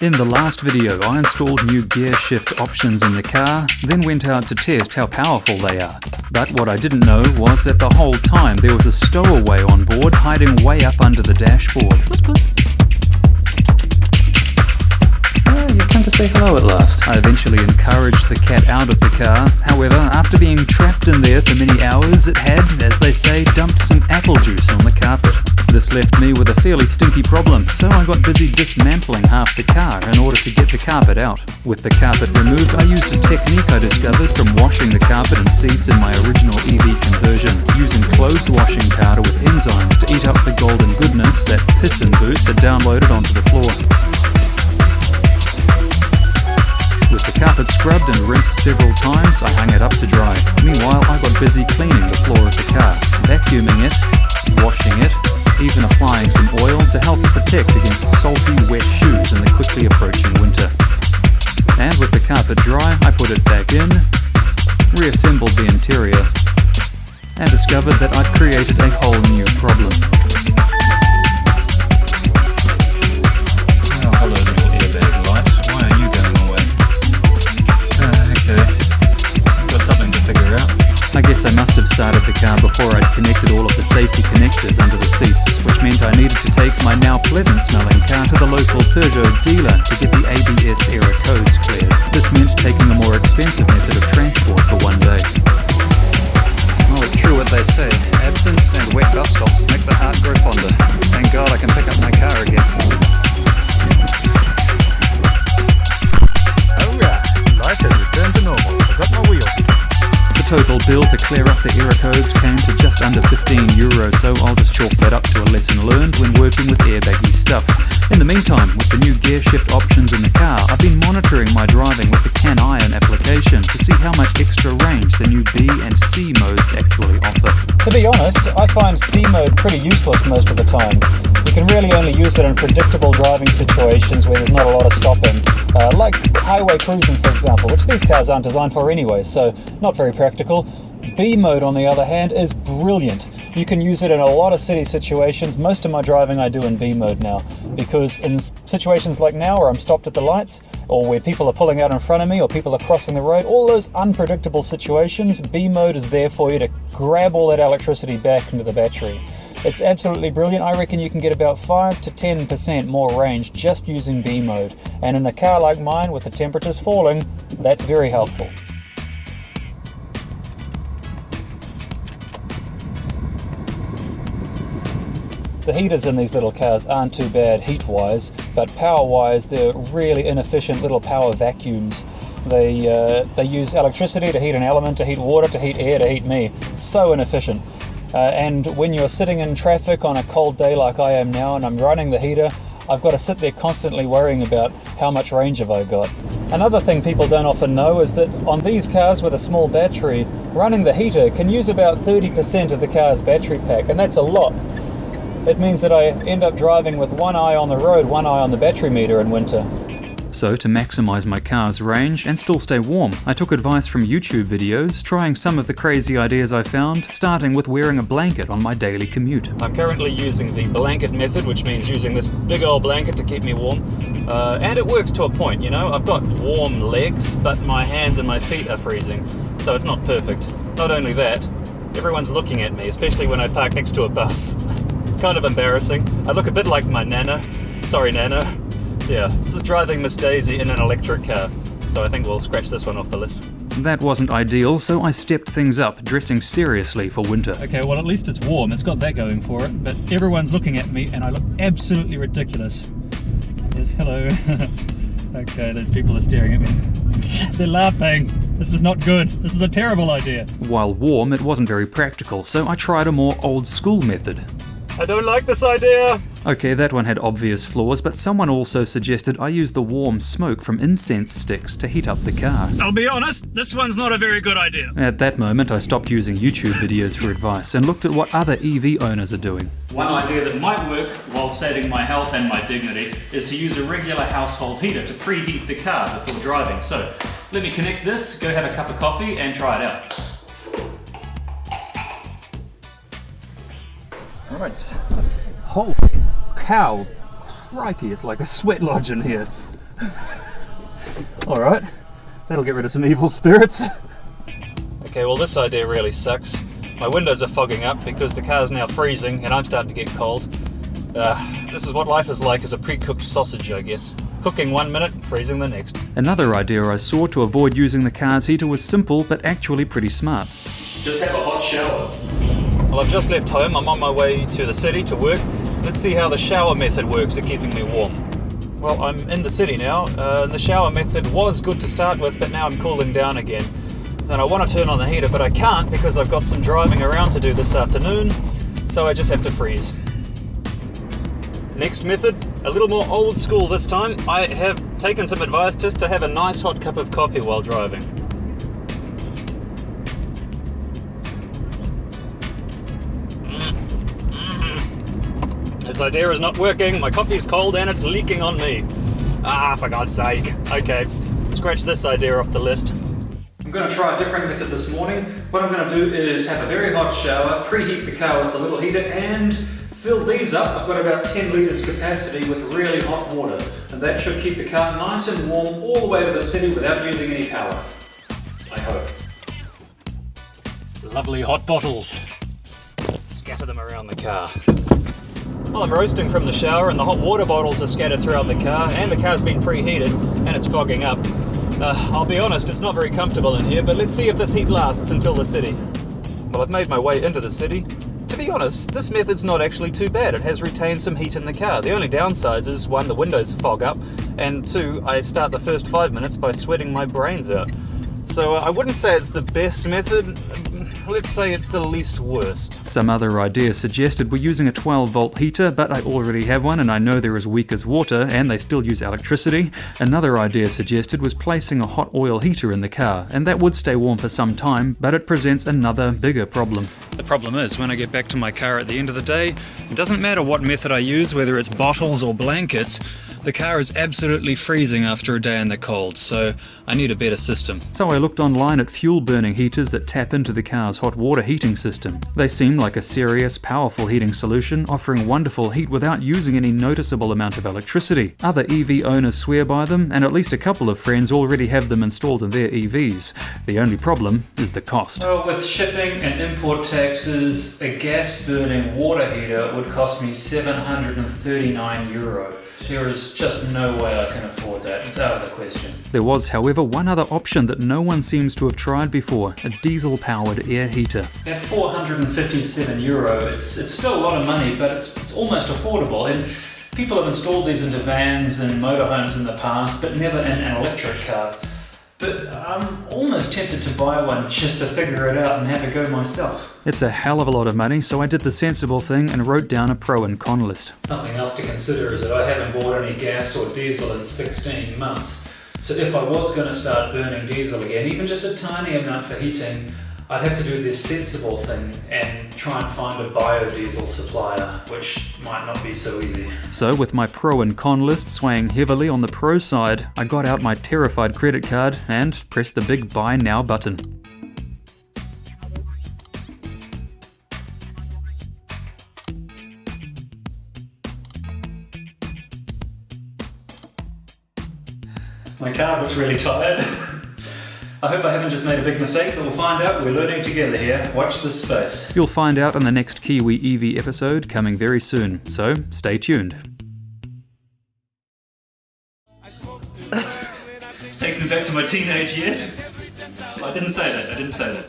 In the last video, I installed new gear shift options in the car, then went out to test how powerful they are. But what I didn't know was that the whole time there was a stowaway on board hiding way up under the dashboard. You come to say hello at last. I eventually encouraged the cat out of the car. However, after being trapped in there for many hours, it had, as they say, dumped some apple juice on the carpet. This left me with a fairly stinky problem, so I got busy dismantling half the car in order to get the carpet out. With the carpet removed, I used a technique I discovered from washing the carpet and seats in my original EV conversion, using clothes washing powder with enzymes to eat up the golden goodness that Piss and Boost had downloaded onto the floor. With the carpet scrubbed and rinsed several times, I hung it up to dry. Meanwhile, I got busy cleaning the floor of the car, vacuuming it, washing it, even applying some oil to help it protect against salty, wet shoes in the quickly approaching winter. And with the carpet dry, I put it back in, reassembled the interior, and discovered that I'd created a whole new problem. Oh, hello little airbag light. Why are you going away? Okay. Got something to figure out. I guess I must have started the car before I'd connected all of the safety connectors under the seats, which meant I needed to take my now pleasant-smelling car to the local Peugeot dealer to get the ABS era codes cleared. This meant taking a more expensive method of transport for one day. Well, it's true what they say. Absence and wet bus stops make the heart grow fonder. Thank God I can pick up my car again. Alright, life has returned to normal. I got my wheels. The total bill to clear up the error codes came to just under €15, so I'll just chalk that up to a lesson learned when working with airbaggy stuff. In the meantime, with the new gear shift options in the car, I've been monitoring my driving with the Can Iron application to see how much extra range the new B and C modes actually offer. To be honest, I find C mode pretty useless most of the time. You can really only use it in predictable driving situations where there's not a lot of stopping, like highway cruising for example, which these cars aren't designed for anyway, so not very practical. B mode, on the other hand, is brilliant. You can use it in a lot of city situations. Most of my driving I do in B mode now, because in situations like now where I'm stopped at the lights, or where people are pulling out in front of me, or people are crossing the road, all those unpredictable situations, B mode is there for you to grab all that electricity back into the battery. It's absolutely brilliant. I reckon you can get about 5 to 10% more range just using B mode, and in a car like mine with the temperatures falling, that's very helpful. The heaters in these little cars aren't too bad heat-wise, but power-wise they're really inefficient little power vacuums. They use electricity to heat an element, to heat water, to heat air, to heat me. So inefficient. And when you're sitting in traffic on a cold day like I am now and I'm running the heater, I've got to sit there constantly worrying about how much range have I got. Another thing people don't often know is that on these cars with a small battery, running the heater can use about 30% of the car's battery pack, and that's a lot. It means that I end up driving with one eye on the road, one eye on the battery meter in winter. So, to maximise my car's range and still stay warm, I took advice from YouTube videos, trying some of the crazy ideas I found, starting with wearing a blanket on my daily commute. I'm currently using the blanket method, which means using this big old blanket to keep me warm. And it works to a point, you know. I've got warm legs, but my hands and my feet are freezing, so it's not perfect. Not only that, everyone's looking at me, especially when I park next to a bus. It's kind of embarrassing. I look a bit like my Nana. Sorry, Nana. Yeah, this is driving Miss Daisy in an electric car, so I think we'll scratch this one off the list. That wasn't ideal, so I stepped things up, dressing seriously for winter. Okay, well at least it's warm, it's got that going for it, but everyone's looking at me and I look absolutely ridiculous. Yes, hello. Okay, those people are staring at me. They're laughing. This is not good. This is a terrible idea. While warm, it wasn't very practical, so I tried a more old-school method. I don't like this idea! Okay, that one had obvious flaws, but someone also suggested I use the warm smoke from incense sticks to heat up the car. I'll be honest, this one's not a very good idea. At that moment, I stopped using YouTube videos for advice and looked at what other EV owners are doing. One idea that might work while saving my health and my dignity is to use a regular household heater to preheat the car before driving. So, let me connect this, go have a cup of coffee and try it out. Alright. Holy cow. Crikey, it's like a sweat lodge in here. Alright, that'll get rid of some evil spirits. Okay, well this idea really sucks. My windows are fogging up because the car's now freezing and I'm starting to get cold. This is what life is like as a pre-cooked sausage, I guess. Cooking 1 minute, freezing the next. Another idea I saw to avoid using the car's heater was simple but actually pretty smart. Just have a hot shower. Well, I've just left home. I'm on my way to the city to work. Let's see how the shower method works at keeping me warm. Well, I'm in the city now. The shower method was good to start with, but now I'm cooling down again. And I want to turn on the heater, but I can't because I've got some driving around to do this afternoon, so I just have to freeze. Next method, a little more old school this time. I have taken some advice just to have a nice hot cup of coffee while driving. This idea is not working. My coffee's cold and it's leaking on me. Ah, for God's sake. Okay, scratch this idea off the list. I'm going to try a different method this morning. What I'm going to do is have a very hot shower, preheat the car with the little heater and fill these up. I've got about 10 litres capacity with really hot water. And that should keep the car nice and warm all the way to the city without using any power. I hope. Lovely hot bottles. Scatter them around the car. Well, I'm roasting from the shower and the hot water bottles are scattered throughout the car and the car's been preheated and it's fogging up. I'll be honest, it's not very comfortable in here, but let's see if this heat lasts until the city. Well, I've made my way into the city. To be honest, this method's not actually too bad. It has retained some heat in the car. The only downsides is, 1, the windows fog up, and 2, I start the first 5 minutes by sweating my brains out. So I wouldn't say it's the best method. Let's say it's the least worst. Some other ideas suggested were using a 12-volt heater, but I already have one and I know they're as weak as water and they still use electricity. Another idea suggested was placing a hot oil heater in the car, and that would stay warm for some time, but it presents another bigger problem. The problem is, when I get back to my car at the end of the day, it doesn't matter what method I use, whether it's bottles or blankets, the car is absolutely freezing after a day in the cold, so I need a better system. So I looked online at fuel-burning heaters that tap into the car's hot water heating system. They seemed like a serious, powerful heating solution, offering wonderful heat without using any noticeable amount of electricity. Other EV owners swear by them, and at least a couple of friends already have them installed in their EVs. The only problem is the cost. Well, with shipping and import taxes, a gas-burning water heater would cost me €739. There is just no way I can afford that. It's out of the question. There was, however, one other option that no one seems to have tried before, a diesel-powered air heater. At €457, it's still a lot of money, but it's almost affordable. And people have installed these into vans and motorhomes in the past, but never in an electric car. But I'm almost tempted to buy one just to figure it out and have a go myself. It's a hell of a lot of money, so I did the sensible thing and wrote down a pro and con list. Something else to consider is that I haven't bought any gas or diesel in 16 months. So if I was going to start burning diesel again, even just a tiny amount for heating, I'd have to do this sensible thing and try and find a biodiesel supplier, which might not be so easy. So with my pro and con list swaying heavily on the pro side, I got out my terrified credit card and pressed the big buy now button. My car looks really tired. I hope I haven't just made a big mistake, but we'll find out. We're learning together here. Watch this space. You'll find out in the next Kiwi EV episode coming very soon, so stay tuned. Takes me back to my teenage years. I didn't say that.